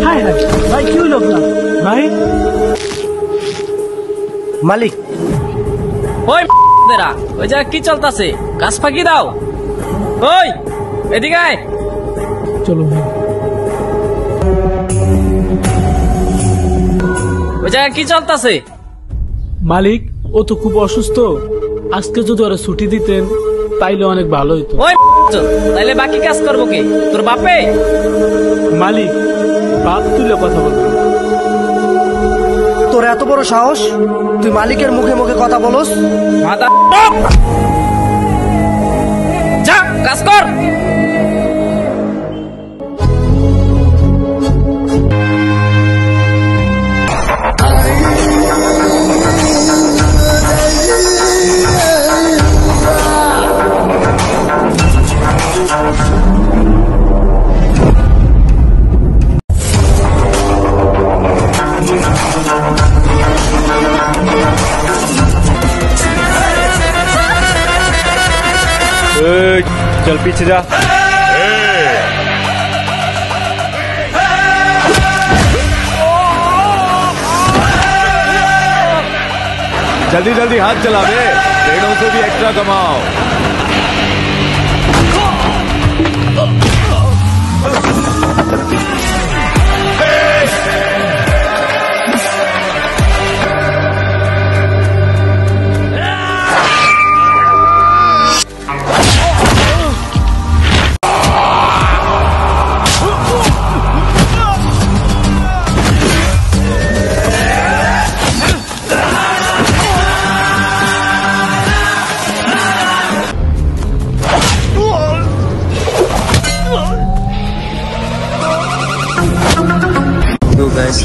High high ভাই কি হইল আপনার ভাই? মালিক ওই দেরা ওই জায়গা কি চলতেছে? গাছ ফাঁকি দাও। ওই এদিকে আয়। চলো ভাই। ওই জায়গা কি চলতেছে? মালিক ও তো খুব অসুস্থ, আজকে যদি ওরা ছুটি দিতেন তাইলে অনেক ভালো হইতো। ওই তাইলে বাকি কাজ করবো কে? তোর বাপে? মালিক বাপ তুলে কথা বলবো। তোর এত বড় সাহস, তুই মালিকের মুখে মুখে কথা বলস? মাথা যা কাজ কর। चल पीछे जा। जल्दी जल्दी हाथ चला बे, पेड़ों से भी एक्स्ट्रा कमाओ।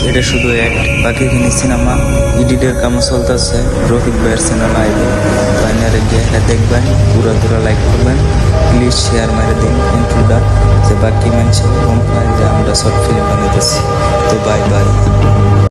এটা শুধু অ্যাক্ট, বাকি এখানে সিনেমা এডিটের কাম চলতেছে। রফিক ভাইয়ের চ্যানেল আইবে, বাইনারে গিয়ে দেখবেন, পুরা লাইক করবেন, প্লিজ শেয়ার মারে দিন ইন্ট্রোটা, যে বাকি মানুষ কম পায় যে আমরা শর্ট ফিল্ম বানাইতেছি। তো বাই বাই।